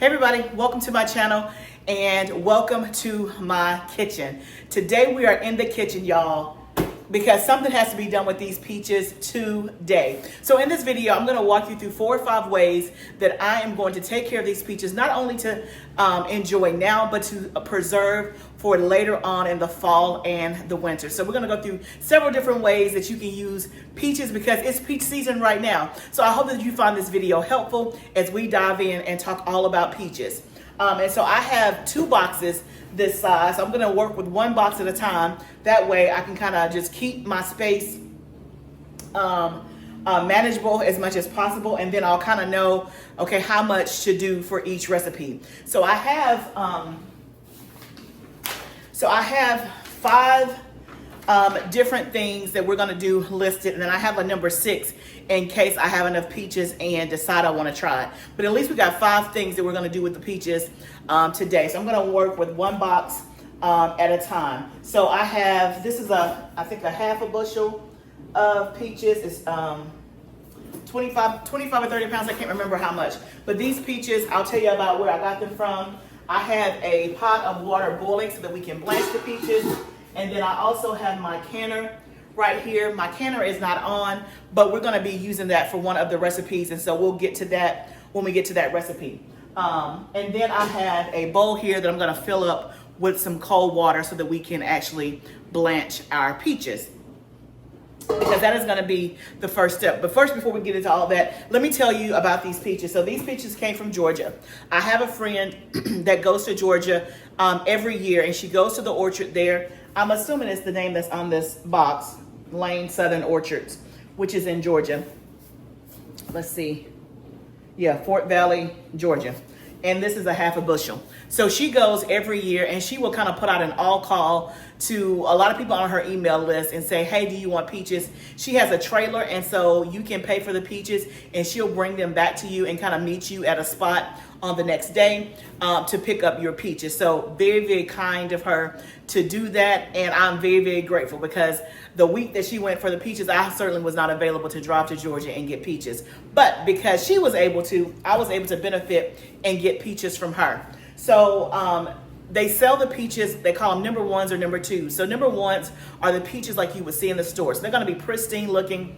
Hey everybody, welcome to my channel and welcome to my kitchen. Today we are in the kitchen, y'all, because something has to be done with these peaches today. So in this video, I'm going to walk you through 4 or 5 ways that I am going to take care of these peaches, not only to enjoy now, but to preserve for later on in the fall and the winter. So we're going to go through several different ways that you can use peaches because it's peach season right now. So I hope that you find this video helpful as we dive in and talk all about peaches. And so I have 2 boxes this size. So I'm going to work with 1 box at a time. That way I can kind of just keep my space manageable as much as possible, and then I'll kind of know, okay, how much to do for each recipe. So I have 5 different things that we're going to do listed, and then I have a number 6 in case I have enough peaches and decide I want to try it. But at least we got 5 things that we're going to do with the peaches today. So I'm going to work with 1 box at a time. So I have, this is I think a half a bushel of peaches. It's 25 or 30 pounds. I can't remember how much. But these peaches, I'll tell you about where I got them from. I have a pot of water boiling so that we can blanch the peaches. And then I also have my canner right here. My canner is not on, but we're going to be using that for one of the recipes. And so we'll get to that when we get to that recipe. And then I have a bowl here that I'm going to fill up with some cold water so that we can actually blanch our peaches, because that is going to be the first step. But first, before we get into all that, let me tell you about these peaches. So these peaches came from Georgia. I have a friend that goes to Georgia every year, and she goes to the orchard there. I'm assuming it's the name that's on this box, Lane Southern Orchards, which is in Georgia. Let's see. Yeah, Fort Valley, Georgia. And this is a half a bushel. So she goes every year, and she will kind of put out an all call to a lot of people on her email list and say, hey, do you want peaches? She has a trailer, and so you can pay for the peaches, and she'll bring them back to you and kind of meet you at a spot on the next day to pick up your peaches. So very, very kind of her to do that. And I'm very, very grateful, because the week that she went for the peaches, I certainly was not available to drive to Georgia and get peaches. But because she was able to, I was able to benefit and get peaches from her. So they sell the peaches, they call them number 1s or number 2s. So number 1s are the peaches like you would see in the store. So they're going to be pristine looking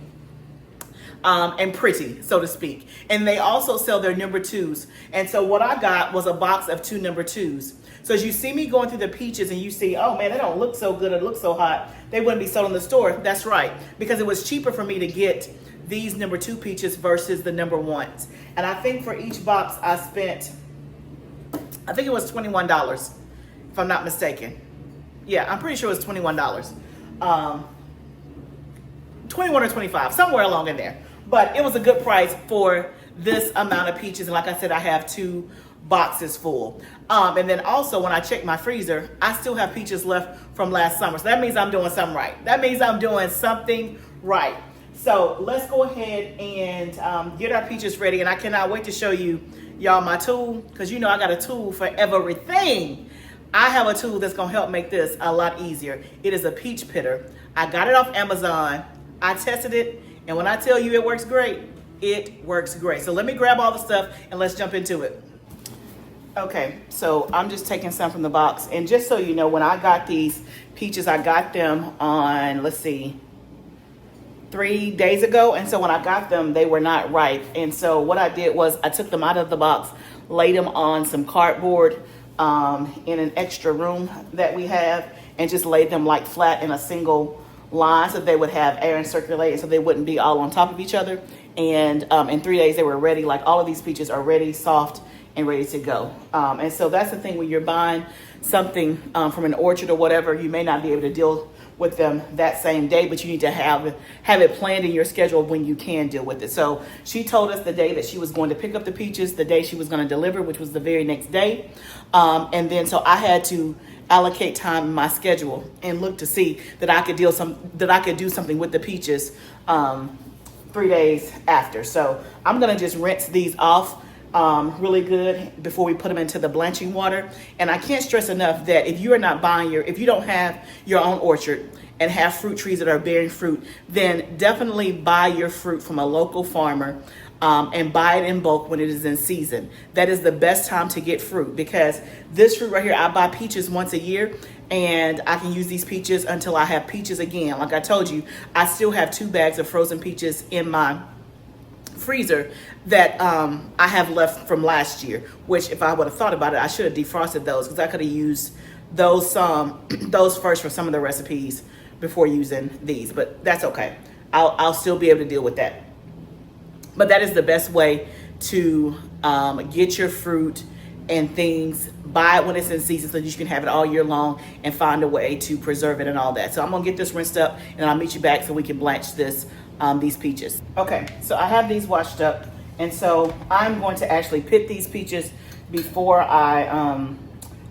and pretty, so to speak. And they also sell their number 2s. And so what I got was a box of 2 number 2s. So as you see me going through the peaches and you see, oh man, they don't look so good, it looks so hot, they wouldn't be sold in the store. That's right, because it was cheaper for me to get these number 2 peaches versus the number 1s. And I think for each box I spent, I think it was $21, if I'm not mistaken. Yeah, I'm pretty sure it was $21. 21 or 25, somewhere along in there. But it was a good price for this amount of peaches. And like I said, I have 2 boxes full. And then also when I check my freezer, I still have peaches left from last summer. So that means I'm doing something right. That means I'm doing something right. So let's go ahead and get our peaches ready. And I cannot wait to show you, y'all, my tool, because you know I got a tool for everything. I have a tool that's going to help make this a lot easier. It is a peach pitter. I got it off Amazon. I tested it, and when I tell you it works great, it works great. So let me grab all the stuff and let's jump into it. Okay, so I'm just taking some from the box. And just so you know, when I got these peaches, I got them on, let's see, 3 days ago. And so when I got them, they were not ripe. And so what I did was I took them out of the box, laid them on some cardboard in an extra room that we have, and just laid them like flat in a single line so they would have air and circulate, so they wouldn't be all on top of each other. And in 3 days they were ready. Like all of these peaches are ready, soft, and ready to go. And so that's the thing when you're buying something from an orchard or whatever, you may not be able to deal with them that same day, but you need to have it planned in your schedule when you can deal with it. So she told us the day that she was going to pick up the peaches, the day she was going to deliver, which was the very next day. And then so I had to allocate time in my schedule and look to see that I could do something with the peaches 3 days after. So I'm gonna just rinse these off really good before we put them into the blanching water. And I can't stress enough that if you are not buying if you don't have your own orchard and have fruit trees that are bearing fruit, then definitely buy your fruit from a local farmer and buy it in bulk when it is in season. That is the best time to get fruit, because this fruit right here, I buy peaches once a year, and I can use these peaches until I have peaches again. Like I told you, I still have 2 bags of frozen peaches in my freezer that I have left from last year, which if I would have thought about it, I should have defrosted those, because I could have used those first for some of the recipes before using these, but that's okay. I'll still be able to deal with that. But that is the best way to get your fruit and things. Buy it when it's in season so that you can have it all year long, and find a way to preserve it and all that. So I'm gonna get this rinsed up, and I'll meet you back so we can blanch these peaches. Okay, so I have these washed up, and so I'm going to actually pit these peaches before I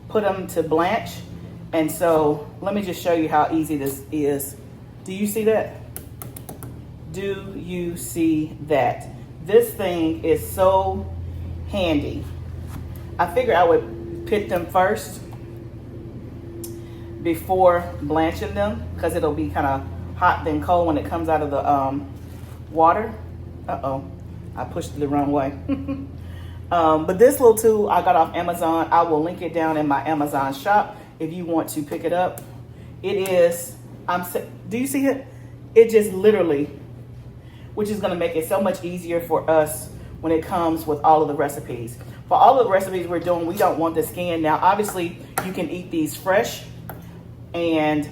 put them to blanch. And so let me just show you how easy this is. Do you see that? Do you see that? This thing is so handy. I figured I would pit them first before blanching them, because it'll be kind of hot then cold when it comes out of the water. Uh-oh, I pushed it the wrong way. But this little tool I got off Amazon. I will link it down in my Amazon shop if you want to pick it up. It is, do you see it? It just literally, which is gonna make it so much easier for us when it comes with all of the recipes. For all of the recipes we're doing, we don't want the skin. Now, obviously, you can eat these fresh, and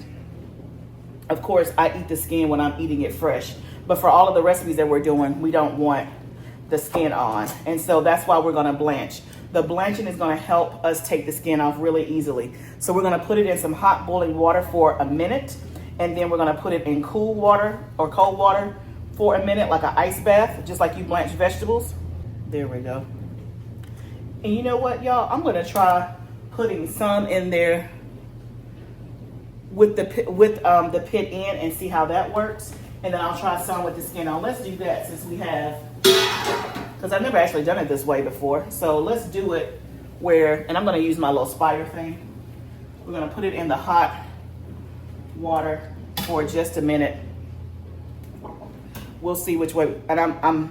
of course, I eat the skin when I'm eating it fresh. But for all of the recipes that we're doing, we don't want the skin on. And so that's why we're gonna blanch. The blanching is gonna help us take the skin off really easily. So we're gonna put it in some hot boiling water for a minute, and then we're gonna put it in cool water or cold water for a minute, like an ice bath, just like you blanch vegetables. There we go. And you know what, y'all? I'm gonna try putting some in there with the pit in and see how that works. And then I'll try some with the skin on. Let's do that since we have, because I've never actually done it this way before. So let's do it where, and I'm gonna use my little spider thing. We're gonna put it in the hot water for just a minute. We'll see which way, and I'm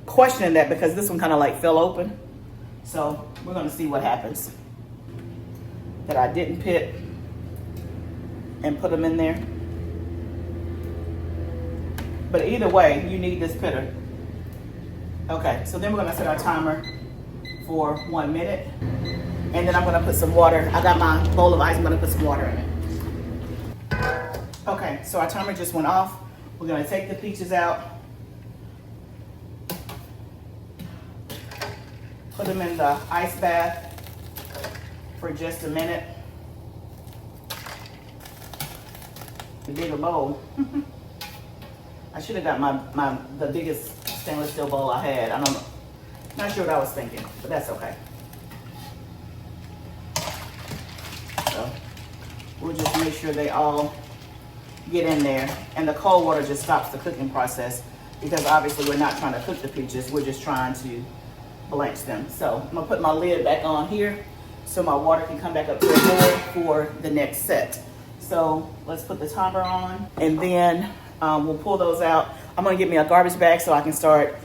questioning that because this one kind of like fell open. So we're gonna see what happens. That I didn't pit and put them in there. But either way, you need this pitter. Okay, so then we're gonna set our timer for 1 minute. And then I'm gonna put some water. I got my bowl of ice, I'm gonna put some water in it. Okay, so our timer just went off. We're gonna take the peaches out. Put them in the ice bath for just a minute. The bigger bowl. I should have got the biggest stainless steel bowl I had. I don't know. Not sure what I was thinking, but that's okay. So we'll just make sure they all get in there. And the cold water just stops the cooking process, because obviously we're not trying to cook the peaches. We're just trying to blanch them. So I'm gonna put my lid back on here so my water can come back up to the boil for the next set. So let's put the timer on, and then we'll pull those out. I'm gonna get me a garbage bag so I can start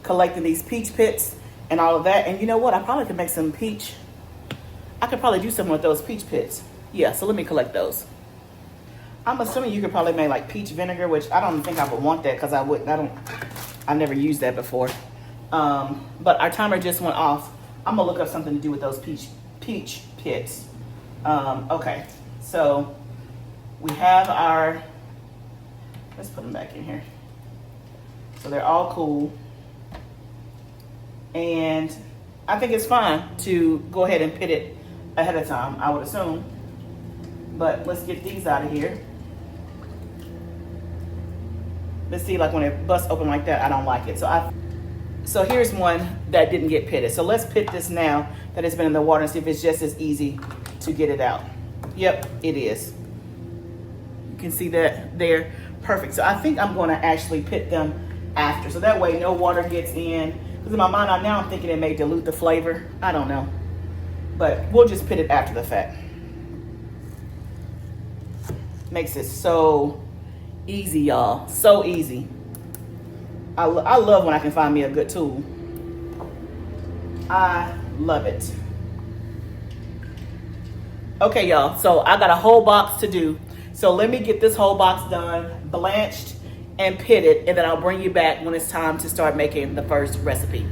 collecting these peach pits and all of that. And you know what? I probably could make some peach. I could probably do something with those peach pits. Yeah, so let me collect those. I'm assuming you could probably make like peach vinegar, which I don't think I would want that because I've never used that before. But our timer just went off. I'm gonna look up something to do with those peach pits. Okay, so we have our, let's put them back in here. So they're all cool. And I think it's fine to go ahead and pit it ahead of time, I would assume. But let's get these out of here. Let's see, like when it busts open like that, I don't like it. So here's one that didn't get pitted. So let's pit this now that it's been in the water and see if it's just as easy to get it out. Yep, it is. You can see that there, perfect. So I think I'm gonna actually pit them after. So that way no water gets in. Because in my mind now I'm thinking it may dilute the flavor. I don't know. But we'll just pit it after the fact. Makes it so easy, y'all. So easy. I love when I can find me a good tool. I love it. Okay, y'all, so I got a whole box to do. So let me get this whole box done, blanched and pitted, and then I'll bring you back when it's time to start making the first recipe.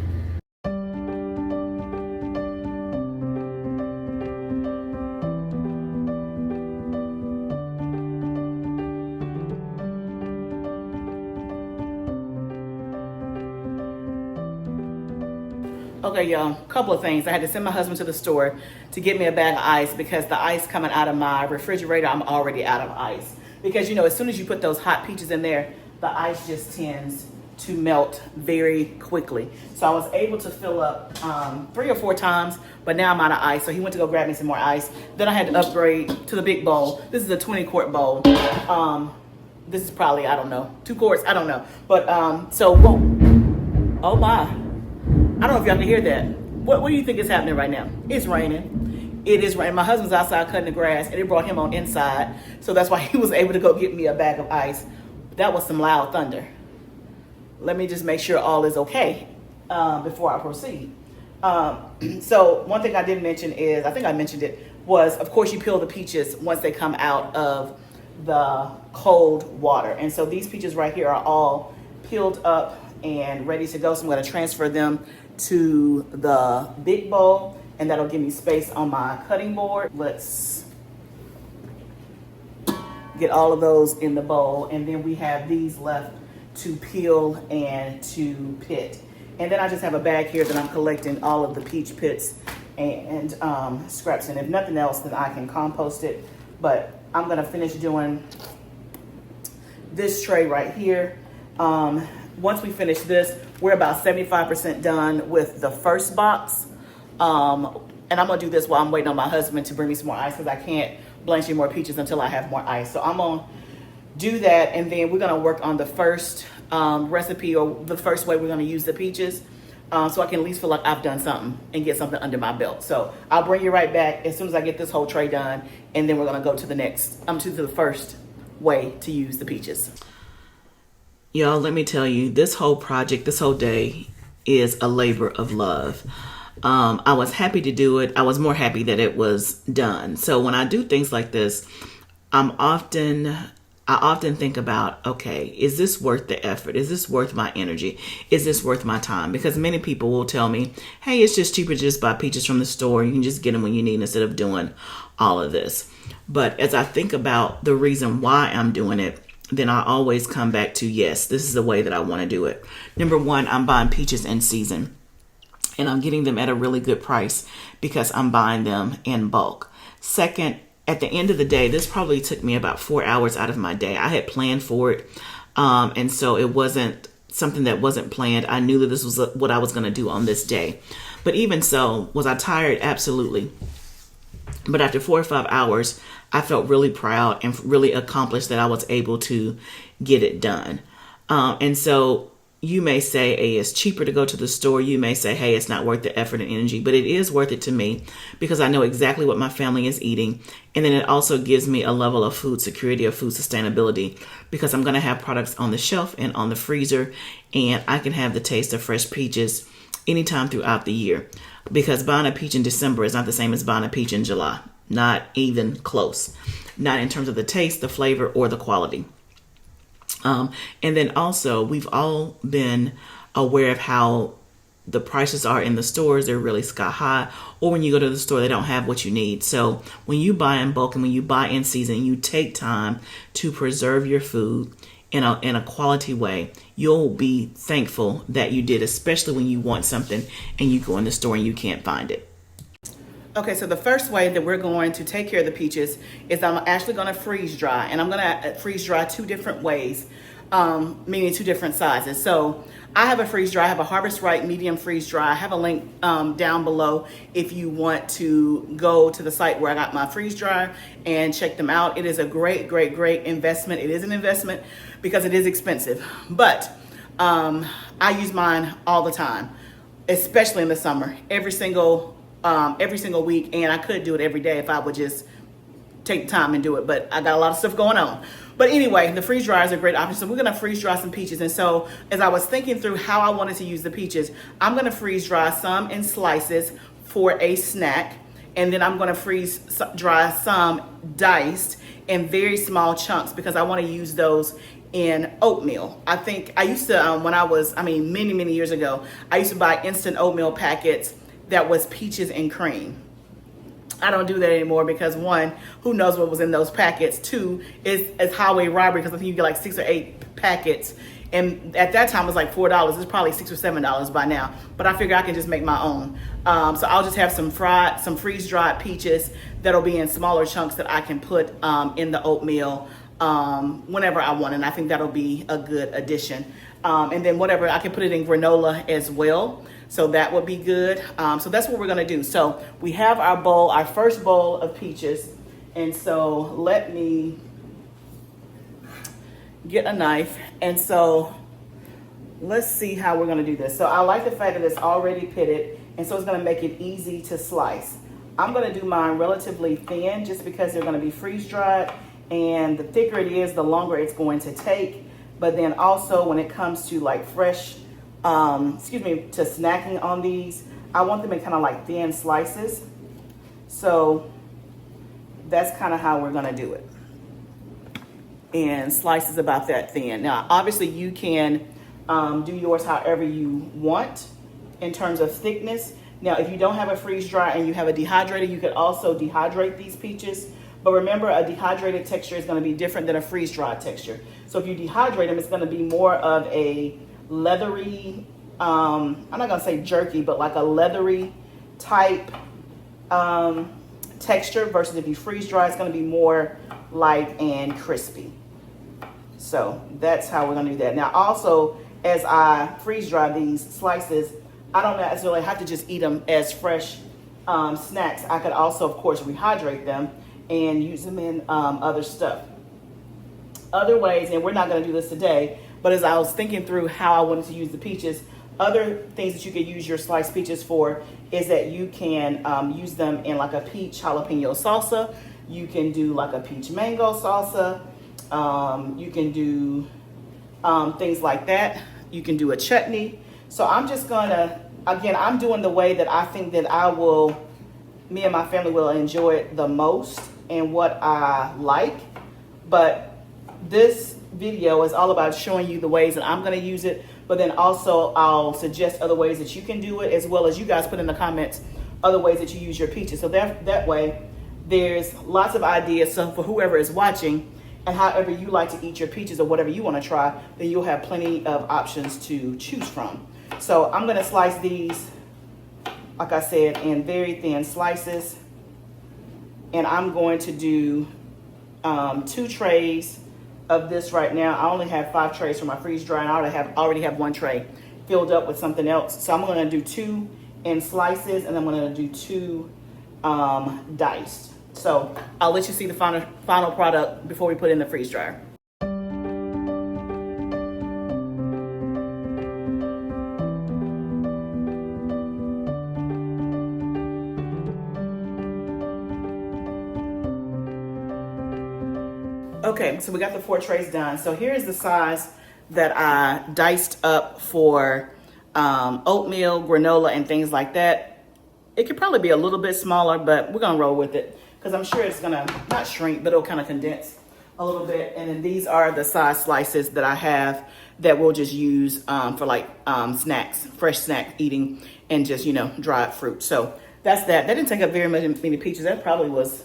Okay, y'all, a couple of things. I had to send my husband to the store to get me a bag of ice because the ice coming out of my refrigerator, I'm already out of ice. Because, you know, as soon as you put those hot peaches in there, the ice just tends to melt very quickly. So I was able to fill up 3 or 4 times, but now I'm out of ice. So he went to go grab me some more ice. Then I had to upgrade to the big bowl. This is a 20-quart bowl. This is probably, I don't know, 2 quarts, I don't know. But, so, whoa. Oh my. I don't know if y'all can hear that. What do you think is happening right now? It's raining. It is raining. My husband's outside cutting the grass, and it brought him on inside. So that's why he was able to go get me a bag of ice. That was some loud thunder. Let me just make sure all is okay before I proceed. So one thing I didn't mention is, I think I mentioned it, was of course you peel the peaches once they come out of the cold water. And so these peaches right here are all peeled up and ready to go. So I'm going to transfer them to the big bowl, and that'll give me space on my cutting board. Let's get all of those in the bowl, and then we have these left to peel and to pit. And then I just have a bag here that I'm collecting all of the peach pits and scraps, and if nothing else, then I can compost it. But I'm going to finish doing this tray right here. Once we finish this, we're about 75% done with the first box. And I'm gonna do this while I'm waiting on my husband to bring me some more ice, because I can't blanch any more peaches until I have more ice. So I'm gonna do that, and then we're gonna work on the first recipe, or the first way we're gonna use the peaches, so I can at least feel like I've done something and get something under my belt. So I'll bring you right back as soon as I get this whole tray done, and then we're gonna go to the next, to the first way to use the peaches. Y'all, let me tell you, this whole project, this whole day is a labor of love. I was happy to do it. I was more happy that it was done. So when I do things like this, I often think about, okay, is this worth the effort? Is this worth my energy? Is this worth my time? Because many people will tell me, hey, it's just cheaper to just buy peaches from the store. You can just get them when you need instead of doing all of this. But as I think about the reason why I'm doing it, then I always come back to, yes, this is the way that I want to do it. Number one, I'm buying peaches in season, and I'm getting them at a really good price because I'm buying them in bulk. Second, at the end of the day, this probably took me about 4 hours out of my day. I had planned for it, and so it wasn't something that wasn't planned. I knew that this was what I was going to do on this day. But even so, was I tired? Absolutely. But after 4 or 5 hours, I felt really proud and really accomplished that I was able to get it done. And so you may say, hey, it's cheaper to go to the store. You may say, hey, it's not worth the effort and energy, but it is worth it to me because I know exactly what my family is eating. And then it also gives me a level of food security, of food sustainability, because I'm going to have products on the shelf and on the freezer, and I can have the taste of fresh peaches anytime throughout the year. Because buying a peach in December is not the same as buying a peach in July. Not even close. Not in terms of the taste, the flavor, or the quality. And then also, we've all been aware of how the prices are in the stores. They're really sky high. Or when you go to the store, they don't have what you need. So when you buy in bulk and when you buy in season, you take time to preserve your food in a quality way. You'll be thankful that you did, especially when you want something and you go in the store and you can't find it. Okay, so the first way that we're going to take care of the peaches is I'm actually going to freeze dry, and I'm going to freeze dry 2 different ways, meaning 2 different sizes. So I have a freeze dry, I have a Harvest Right medium freeze dry. I have a link down below if you want to go to the site where I got my freeze dryer and check them out. It is a great, great, great investment. It is an investment because it is expensive, but I use mine all the time, especially in the summer, every single week, and I could do it every day if I would just take the time and do it, but I got a lot of stuff going on. But anyway, the freeze dryer is a great option. So we're gonna freeze dry some peaches. And so as I was thinking through how I wanted to use the peaches, I'm gonna freeze dry some in slices for a snack. And then I'm gonna freeze dry some diced in very small chunks because I wanna use those in oatmeal. I think I used to, many years ago, I used to buy instant oatmeal packets that was peaches and cream. I don't do that anymore because one, who knows what was in those packets? Two, it's highway robbery because I think you get like 6 or 8 packets. And at that time it was like $4. It's probably $6 or $7 by now. But I figure I can just make my own. So I'll just have some freeze dried peaches that'll be in smaller chunks that I can put in the oatmeal whenever I want. And I think that'll be a good addition. And then whatever, I can put it in granola as well. So that would be good. So that's what we're gonna do. So we have our bowl, our first bowl of peaches. And so let me get a knife. And so let's see how we're gonna do this. So I like the fact that it's already pitted, and so it's gonna make it easy to slice. I'm gonna do mine relatively thin just because they're gonna be freeze dried, and the thicker it is, the longer it's going to take. But then also when it comes to like fresh, to snacking on these, I want them in kind of like thin slices. So that's kind of how we're gonna do it. And slices about that thin. Now, obviously you can do yours however you want in terms of thickness. Now, if you don't have a freeze dry and you have a dehydrator, you could also dehydrate these peaches. But remember, a dehydrated texture is gonna be different than a freeze dried texture. So if you dehydrate them, it's gonna be more of a leathery, I'm not gonna say jerky, but like a leathery type texture versus if you freeze dry, it's gonna be more light and crispy. So that's how we're gonna do that. Now also, as I freeze dry these slices, I don't necessarily have to just eat them as fresh snacks. I could also, of course, rehydrate them and use them in other stuff. Other ways, and we're not gonna do this today, but as I was thinking through how I wanted to use the peaches, other things that you could use your sliced peaches for is that you can use them in like a peach jalapeno salsa. You can do like a peach mango salsa. You can do things like that. You can do a chutney. So I'm just gonna, again, I'm doing the way that I think that me and my family will enjoy it the most and what I like. But this video is all about showing you the ways that I'm gonna use it, but then also I'll suggest other ways that you can do it, as well as you guys put in the comments other ways that you use your peaches. So that way, there's lots of ideas. So for whoever is watching, and however you like to eat your peaches or whatever you want to try, then you'll have plenty of options to choose from. So I'm going to slice these, like I said, in very thin slices. And I'm going to do 2 trays of this right now. I only have 5 trays for my freeze dry, and I already have 1 tray filled up with something else. So I'm going to do 2 in slices, and I'm going to do 2 diced. So I'll let you see the final product before we put it in the freeze dryer. Okay, so we got the 4 trays done. So here's the size that I diced up for oatmeal, granola, and things like that. It could probably be a little bit smaller, but we're gonna roll with it because I'm sure it's gonna not shrink, but it'll kind of condense a little bit. And then these are the size slices that I have that we'll just use for like snacks, fresh snack eating, and just, you know, dried fruit. So that's that. That didn't take up very many peaches. That probably was,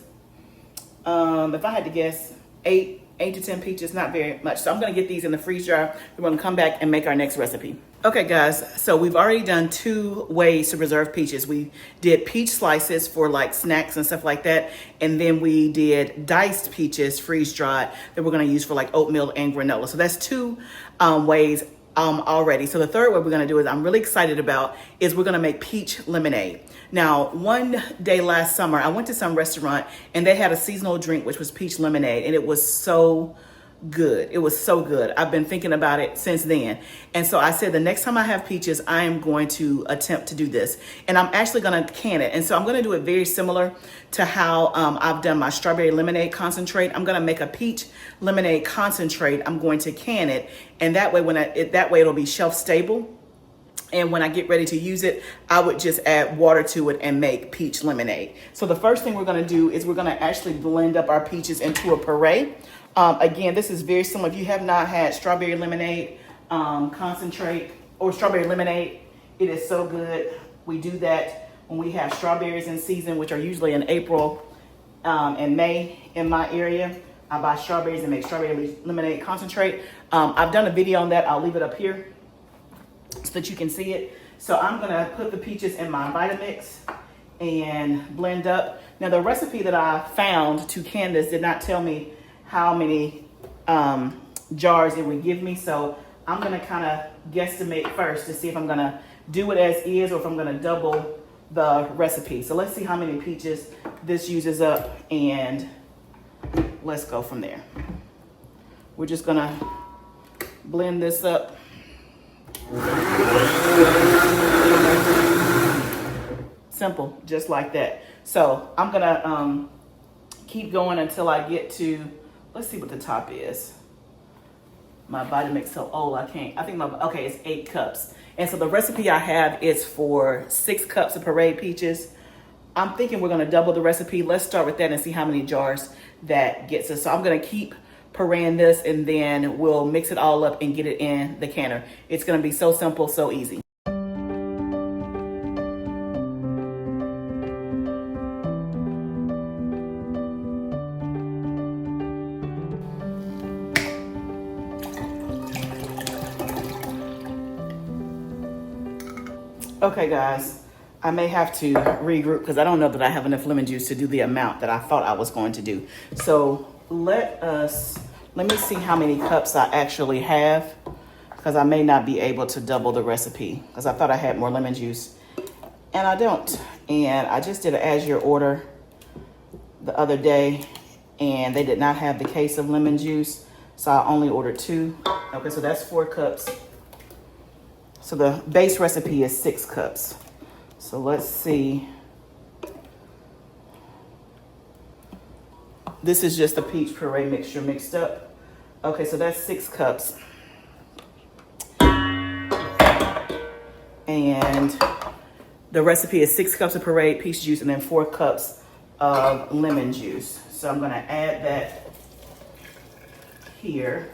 if I had to guess, 8 to 10 peaches, not very much. So I'm gonna get these in the freeze dryer. We're gonna come back and make our next recipe. Okay guys, so we've already done 2 ways to preserve peaches. We did peach slices for like snacks and stuff like that. And then we did diced peaches, freeze dried, that we're gonna use for like oatmeal and granola. So that's 2 ways already. So the third way we're gonna do is I'm really excited about is we're gonna make peach lemonade. Now, one day last summer, I went to some restaurant and they had a seasonal drink, which was peach lemonade, and it was so good. It was so good. I've been thinking about it since then. And so I said, the next time I have peaches, I am going to attempt to do this. And I'm actually going to can it. And so I'm going to do it very similar to how I've done my strawberry lemonade concentrate. I'm going to make a peach lemonade concentrate. I'm going to can it. And that way, that way it'll be shelf stable. And when I get ready to use it, I would just add water to it and make peach lemonade. So the first thing we're going to do is we're going to actually blend up our peaches into a puree. Again, this is very similar. If you have not had strawberry lemonade concentrate or strawberry lemonade, it is so good. We do that when we have strawberries in season, which are usually in April and May in my area. I buy strawberries and make strawberry lemonade concentrate. I've done a video on that. I'll leave it up here so that you can see it. So I'm gonna put the peaches in my Vitamix and blend up. Now the recipe that I found to can this did not tell me how many jars it would give me. So I'm gonna kind of guesstimate first to see if I'm gonna do it as is or if I'm gonna double the recipe. So let's see how many peaches this uses up and let's go from there. We're just gonna blend this up. Simple, just like that. So I'm gonna keep going until I get to, let's see what the top is. My Vitamix so old I can't, I think okay, it's 8 cups. And so the recipe I have is for 6 cups of pureed peaches. I'm thinking we're gonna double the recipe. Let's start with that and see how many jars that gets us. So I'm gonna keep pureeing this and then we'll mix it all up and get it in the canner. It's gonna be so simple, so easy. Okay guys, I may have to regroup because I don't know that I have enough lemon juice to do the amount that I thought I was going to do. So let me see how many cups I actually have, because I may not be able to double the recipe because I thought I had more lemon juice and I don't. And I just did an Azure order the other day and they did not have the case of lemon juice. So I only ordered 2. Okay, so that's 4 cups. So the base recipe is 6 cups. So let's see. This is just a peach puree mixture mixed up. Okay, so that's 6 cups. And the recipe is 6 cups of pureed peach juice and then 4 cups of lemon juice. So I'm gonna add that here.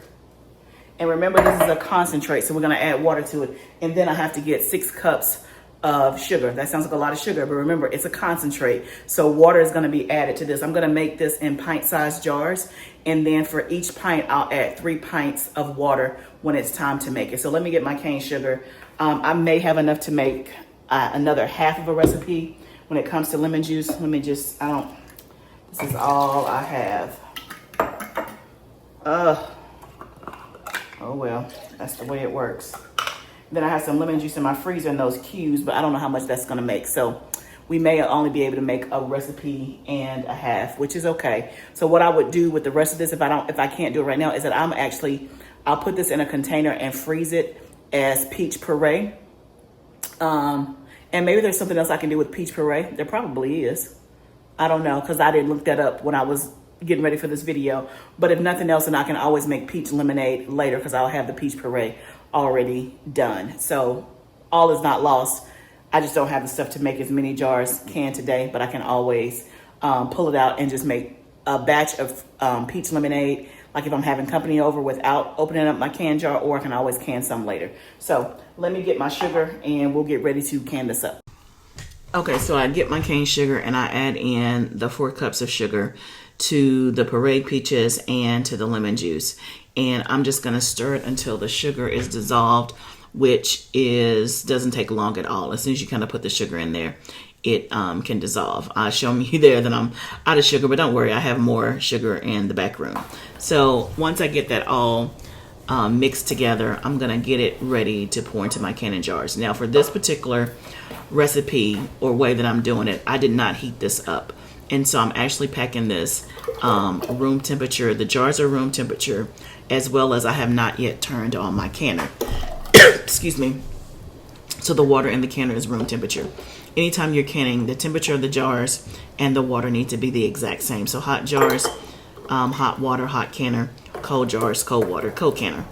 And remember, this is a concentrate, so we're gonna add water to it. And then I have to get 6 cups of sugar. That sounds like a lot of sugar, but remember, it's a concentrate. So water is gonna be added to this. I'm gonna make this in pint-sized jars. And then for each pint, I'll add 3 pints of water when it's time to make it. So let me get my cane sugar. I may have enough to make another half of a recipe when it comes to lemon juice. Let me just, this is all I have. Oh well, that's the way it works. Then I have some lemon juice in my freezer in those cubes, but I don't know how much that's gonna make. So we may only be able to make a recipe and a half, which is okay. So what I would do with the rest of this, if I can't do it right now, is that I'll put this in a container and freeze it as peach puree. And maybe there's something else I can do with peach puree. There probably is. I don't know, because I didn't look that up when I was getting ready for this video. But if nothing else, then I can always make peach lemonade later because I'll have the peach puree already done. So all is not lost. I just don't have the stuff to make as many jars can today, but I can always pull it out and just make a batch of peach lemonade, like if I'm having company over, without opening up my can jar, or I can always can some later. So let me get my sugar and we'll get ready to can this up. Okay, so I get my cane sugar and I add in the 4 cups of sugar to the pureed peaches and to the lemon juice. And I'm just gonna stir it until the sugar is dissolved, which doesn't take long at all. As soon as you kind of put the sugar in there, it can dissolve. I show you there that I'm out of sugar, but don't worry, I have more sugar in the back room. So once I get that all mixed together, I'm gonna get it ready to pour into my canning jars. Now for this particular recipe or way that I'm doing it, I did not heat this up. And so I'm actually packing this room temperature. The jars are room temperature, as well as I have not yet turned on my canner. Excuse me. So the water in the canner is room temperature. Anytime you're canning, the temperature of the jars and the water need to be the exact same. So hot jars, hot water, hot canner, cold jars, cold water, cold canner.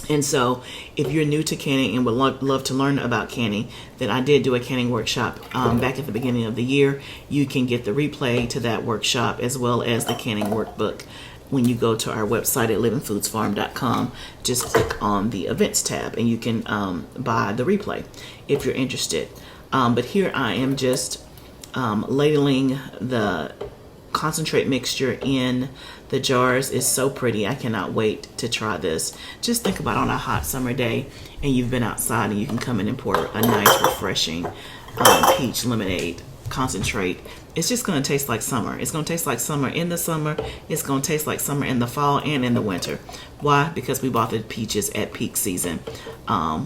And so if you're new to canning and would love to learn about canning, then I did do a canning workshop back at the beginning of the year. You can get the replay to that workshop as well as the canning workbook when you go to our website at livingfoodsfarm.com. Just click on the events tab and you can buy the replay if you're interested. But here I am just ladling the concentrate mixture in the jars. Is so pretty. I cannot wait to try this. Just think about on a hot summer day and you've been outside and you can come in and pour a nice refreshing peach lemonade concentrate. It's just going to taste like summer. It's going to taste like summer in the summer. It's going to taste like summer in the fall and in the winter. Why? Because we bought the peaches at peak season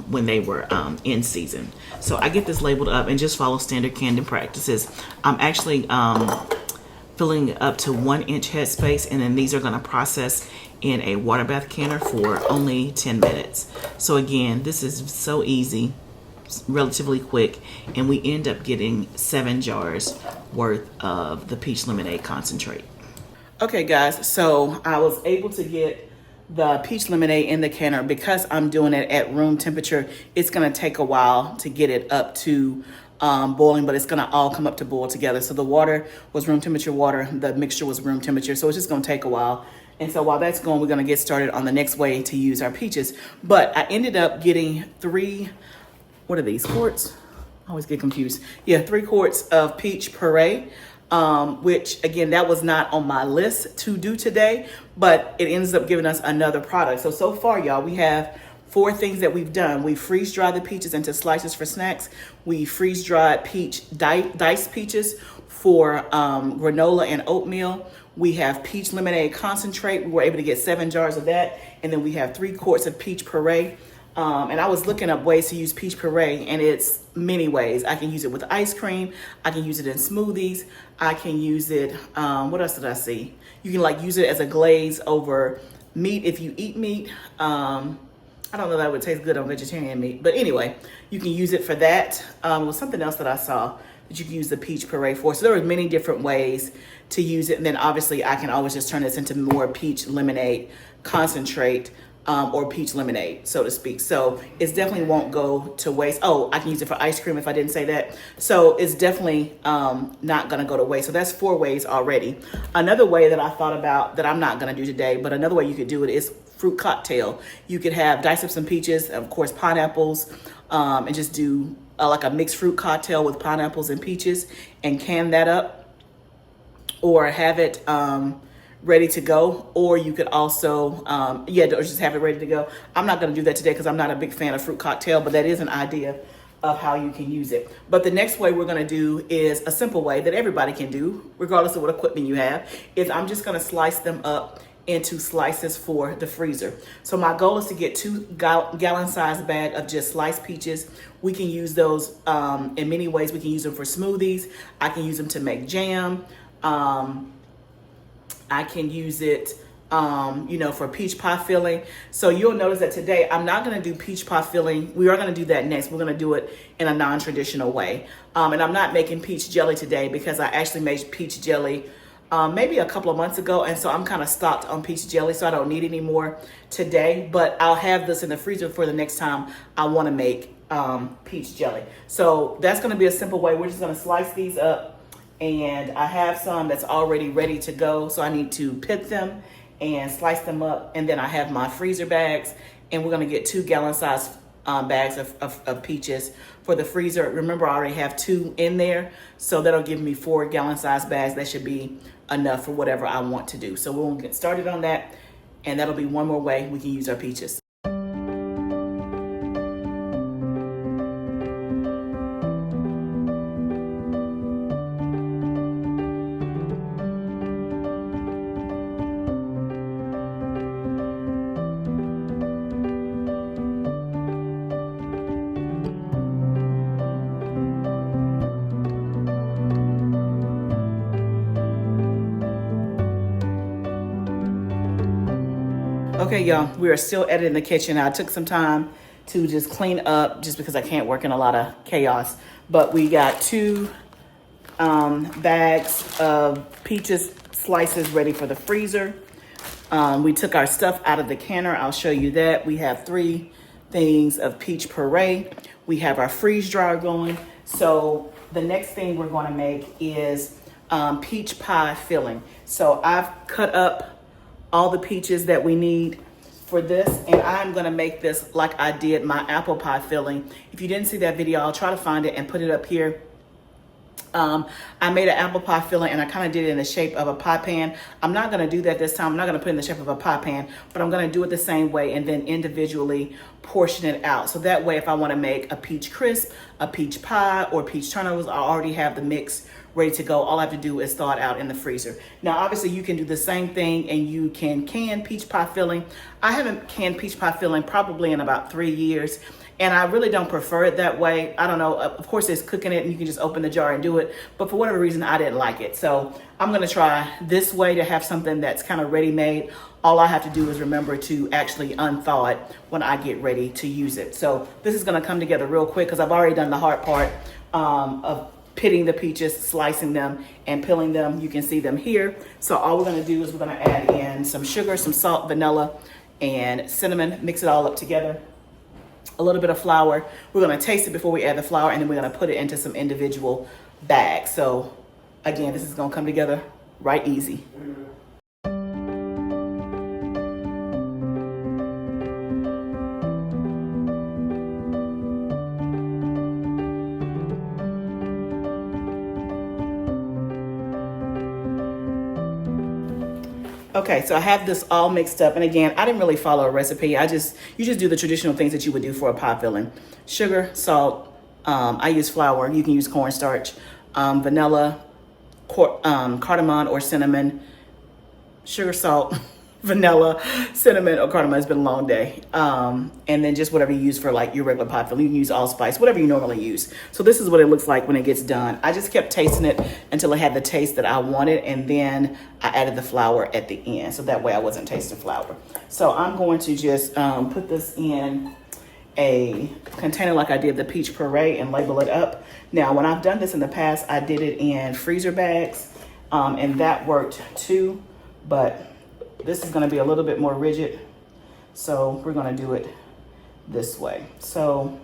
when they were in season. So I get this labeled up and just follow standard canning practices. I'm actually filling up to 1 inch headspace, and then these are going to process in a water bath canner for only 10 minutes. So again, this is so easy, relatively quick, and we end up getting 7 jars worth of the peach lemonade concentrate. Okay guys, so I was able to get the peach lemonade in the canner. Because I'm doing it at room temperature, it's going to take a while to get it up to boiling, but it's going to all come up to boil together. So the water was room temperature water, the mixture was room temperature, so it's just going to take a while. And so while that's going, we're going to get started on the next way to use our peaches. But I ended up getting 3, what are these, quarts? I always get confused. Yeah, 3 quarts of peach puree, which again, that was not on my list to do today, but it ends up giving us another product. So far, y'all, we have 4 things that we've done. We freeze dry the peaches into slices for snacks. We freeze dried diced peaches for granola and oatmeal. We have peach lemonade concentrate. We were able to get 7 jars of that. And then we have 3 quarts of peach puree. And I was looking up ways to use peach puree, and it's many ways. I can use it with ice cream. I can use it in smoothies. I can use it, what else did I see? You can use it as a glaze over meat if you eat meat. I don't know that it would taste good on vegetarian meat, but anyway, you can use it for that. It was something else that I saw that you can use the peach puree for. So there are many different ways to use it. And then obviously I can always just turn this into more peach lemonade concentrate or peach lemonade, so to speak. So it definitely won't go to waste. Oh, I can use it for ice cream if I didn't say that. So it's definitely not gonna go to waste. So that's 4 ways already. Another way that I thought about that I'm not gonna do today, but another way you could do it is fruit cocktail. You could have dice up some peaches, of course, pineapples, and just do like a mixed fruit cocktail with pineapples and peaches and can that up, or have it ready to go. Or you could also, or just have it ready to go. I'm not gonna do that today because I'm not a big fan of fruit cocktail, but that is an idea of how you can use it. But the next way we're gonna do is a simple way that everybody can do, regardless of what equipment you have, is I'm just gonna slice them up into slices for the freezer. So my goal is to get 2 gallon size bag of just sliced peaches. We can use those in many ways. We can use them for smoothies. I can use them to make jam. I can use it for peach pie filling. So you'll notice that today I'm not going to do peach pie filling. We are going to do that next. We're going to do it in a non-traditional way. And I'm not making peach jelly today because I actually made peach jelly maybe a couple of months ago, and so I'm kind of stocked on peach jelly, so I don't need any more today, but I'll have this in the freezer for the next time I want to make peach jelly. So that's going to be a simple way. We're just going to slice these up, and I have some that's already ready to go, so I need to pit them and slice them up, and then I have my freezer bags, and we're going to get 2 gallon size bags of peaches for the freezer. Remember, I already have 2 in there, so that'll give me 4 gallon size bags. That should be enough for whatever I want to do. So we'll get started on that, and that'll be one more way we can use our peaches. Okay, y'all, we are still editing the kitchen. I took some time to just clean up just because I can't work in a lot of chaos. But we got 2 bags of peaches slices ready for the freezer. We took our stuff out of the canner. I'll show you that. We have 3 things of peach puree. We have our freeze dryer going. So the next thing we're going to make is peach pie filling. So I've cut up all the peaches that we need for this, and I'm gonna make this like I did my apple pie filling. If you didn't see that video, I'll try to find it and put it up here. I made an apple pie filling and I kind of did it in the shape of a pie pan. I'm not going to do that this time. I'm not going to put it in the shape of a pie pan, but I'm going to do it the same way and then individually portion it out. So that way, if I want to make a peach crisp, a peach pie, or peach turnovers, I already have the mix ready to go. All I have to do is thaw it out in the freezer. Now, obviously you can do the same thing and you can can peach pie filling. I haven't canned peach pie filling probably in about 3 years. And I really don't prefer it that way. I don't know. Of course, it's cooking it and you can just open the jar and do it. But for whatever reason, I didn't like it. So I'm going to try this way to have something that's kind of ready-made. All I have to do is remember to actually unthaw it when I get ready to use it. So this is going to come together real quick because I've already done the hard part of pitting the peaches, slicing them, and peeling them. You can see them here. So all we're going to do is we're going to add in some sugar, some salt, vanilla, and cinnamon. Mix it all up together. A little bit of flour. We're going to taste it before we add the flour, and then we're going to put it into some individual bags. So again, this is going to come together right easy. Okay, so I have this all mixed up. And again, I didn't really follow a recipe. You just do the traditional things that you would do for a pie filling. Sugar, salt, I use flour. You can use cornstarch, vanilla, cardamom or cinnamon, sugar, salt, vanilla, cinnamon, or cardamom. It's been a long day. And then just whatever you use for like your regular pie filling. You can use allspice, whatever you normally use. So this is what it looks like when it gets done. I just kept tasting it until it had the taste that I wanted. And then I added the flour at the end. So that way I wasn't tasting flour. So I'm going to just put this in a container like I did the peach puree and label it up. Now, when I've done this in the past, I did it in freezer bags and that worked too. But this is going to be a little bit more rigid, so we're going to do it this way. So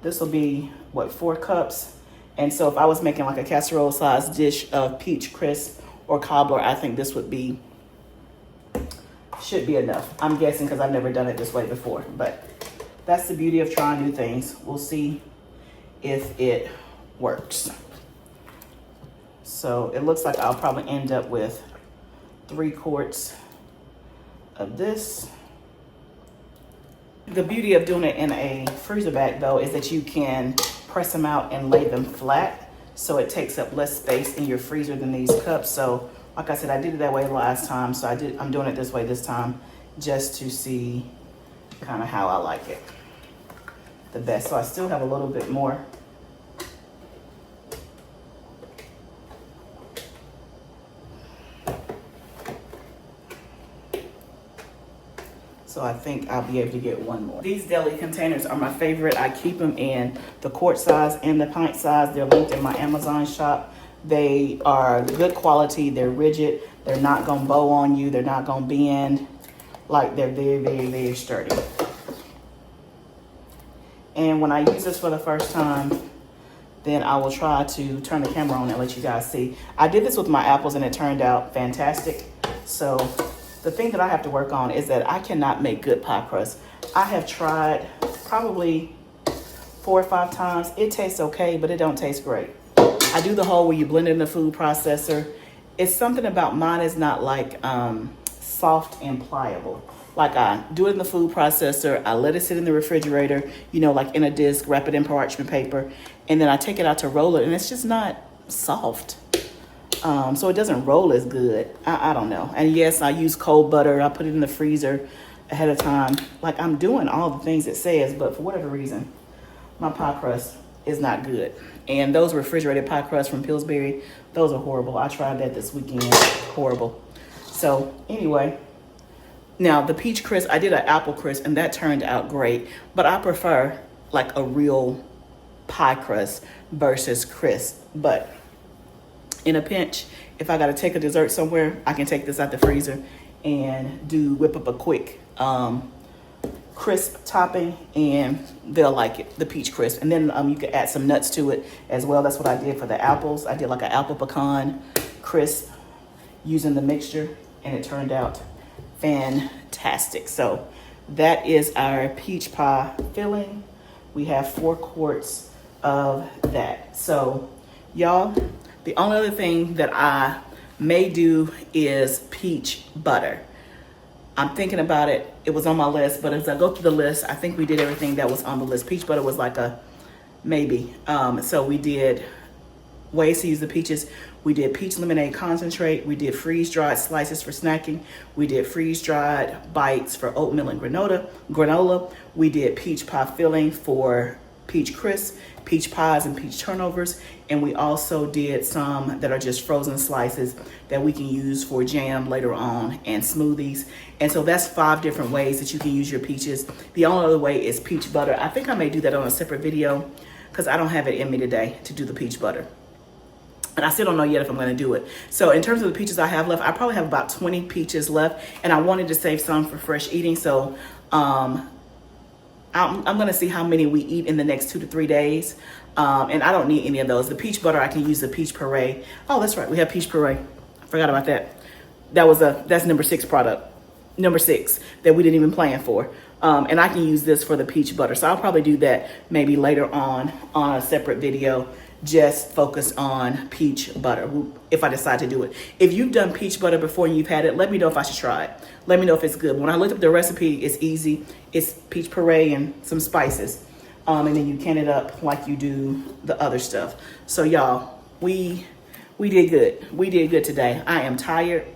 this will be, what, 4 cups? And so if I was making like a casserole sized dish of peach crisp or cobbler, I think this would be, should be enough. I'm guessing because I've never done it this way before, but that's the beauty of trying new things. We'll see if it works. So it looks like I'll probably end up with 3 quarts of this. The beauty of doing it in a freezer bag though is that you can press them out and lay them flat, so it takes up less space in your freezer than these cups. So like I said, I did it that way last time, so I'm doing it this way this time just to see kind of how I like it the best. So I still have a little bit more. So I think I'll be able to get 1 more. These deli containers are my favorite. I keep them in the quart size and the pint size. They're linked in my Amazon shop. They are good quality. They're rigid. They're not gonna bow on you. They're not gonna bend. Like, they're very, very, very sturdy. And when I use this for the first time, then I will try to turn the camera on and let you guys see. I did this with my apples and it turned out fantastic. So the thing that I have to work on is that I cannot make good pie crust. I have tried probably 4 or 5 times. It tastes okay, but it don't taste great. I do the whole where you blend it in the food processor. It's something about mine is not like soft and pliable. Like, I do it in the food processor. I let it sit in the refrigerator, you know, like in a disc, wrap it in parchment paper, and then I take it out to roll it, and it's just not soft. So it doesn't roll as good. I don't know. And yes, I use cold butter. I put it in the freezer ahead of time. Like, I'm doing all the things it says, but for whatever reason, my pie crust is not good. And those refrigerated pie crusts from Pillsbury, those are horrible. I tried that this weekend. Horrible. So anyway, Now the peach crisp, I did an apple crisp and that turned out great, but I prefer like a real pie crust versus crisp. But in a pinch, if I gotta take a dessert somewhere, I can take this out the freezer and whip up a quick crisp topping, and they'll like it, the peach crisp. And then you can add some nuts to it as well. That's what I did for the apples. I did like an apple pecan crisp using the mixture, and it turned out fantastic. So that is our peach pie filling. We have 4 quarts of that. So y'all, the only other thing that I may do is peach butter. I'm thinking about it. It was on my list, but as I go through the list, I think we did everything that was on the list. Peach butter was like a maybe. So we did ways to use the peaches. We did peach lemonade concentrate. We did freeze-dried slices for snacking. We did freeze-dried bites for oatmeal and granola. We did peach pie filling for peach crisp, peach pies and peach turnovers. And we also did some that are just frozen slices that we can use for jam later on and smoothies. And so that's 5 different ways that you can use your peaches. The only other way is peach butter. I think I may do that on a separate video because I don't have it in me today to do the peach butter. And I still don't know yet if I'm gonna do it. So in terms of the peaches I have left, I probably have about 20 peaches left, and I wanted to save some for fresh eating. So I'm gonna see how many we eat in the next 2 to 3 days. And I don't need any of those. The peach butter, I can use the peach puree. Oh, that's right, we have peach puree. I forgot about that. That's number 6 product. Number 6 that we didn't even plan for. And I can use this for the peach butter. So I'll probably do that maybe later on a separate video, just focus on peach butter if I decide to do it. If you've done peach butter before and you've had it, let me know if I should try it. Let me know if it's good. When I looked up the recipe, it's easy. It's peach puree and some spices. And then you can it up like you do the other stuff. So y'all, we did good. We did good today. I am tired.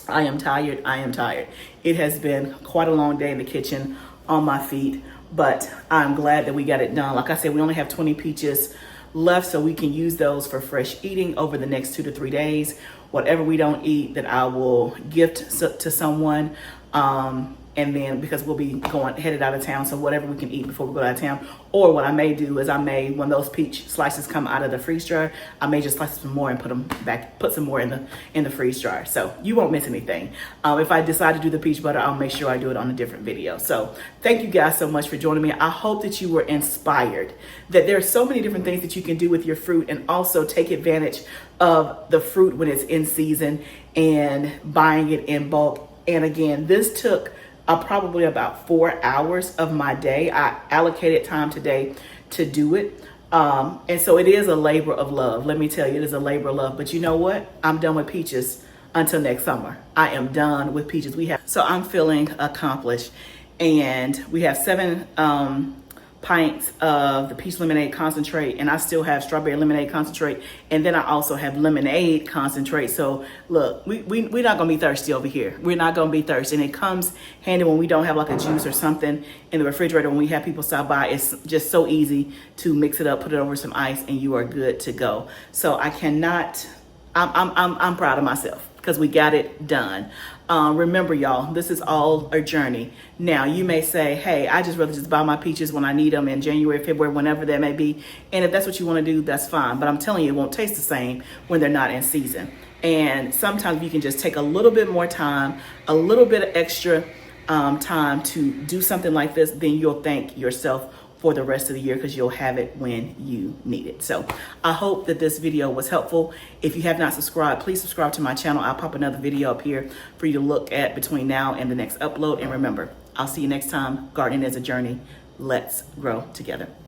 I am tired. I am tired. It has been quite a long day in the kitchen on my feet, but I'm glad that we got it done. Like I said, we only have 20 peaches left, so we can use those for fresh eating over the next 2 to 3 days. Whatever we don't eat, that I will gift to someone. And then because we'll be headed out of town, so whatever we can eat before we go out of town. Or what I may do is when those peach slices come out of the freeze dryer, I may just slice some more and put some more in the freeze dryer. So you won't miss anything. If I decide to do the peach butter, I'll make sure I do it on a different video. So thank you guys so much for joining me. I hope that you were inspired, that there are so many different things that you can do with your fruit, and also take advantage of the fruit when it's in season and buying it in bulk. And again, this took probably about 4 hours of my day. I allocated time today to do it. And so it is a labor of love. Let me tell you, it is a labor of love. But you know what? I'm done with peaches until next summer. I am done with peaches. So I'm feeling accomplished. And we have 7 pints of the peach lemonade concentrate, and I still have strawberry lemonade concentrate, and then I also have lemonade concentrate. So look, we're not gonna be thirsty over here. We're not gonna be thirsty, and it comes handy when we don't have like a juice or something in the refrigerator. When we have people stop by, it's just so easy to mix it up, put it over some ice, and you are good to go. So I'm proud of myself because we got it done. Remember, y'all, this is all a journey. Now, you may say, hey, I just rather just buy my peaches when I need them in January, February, whenever that may be. And if that's what you want to do, that's fine. But I'm telling you, it won't taste the same when they're not in season. And sometimes you can just take a little bit more time, a little bit of extra time to do something like this, then you'll thank yourself for the rest of the year because you'll have it when you need it. So I hope that this video was helpful. If you have not subscribed, please subscribe to my channel. I'll pop another video up here for you to look at between now and the next upload. And remember, I'll see you next time. Gardening is a journey. Let's grow together.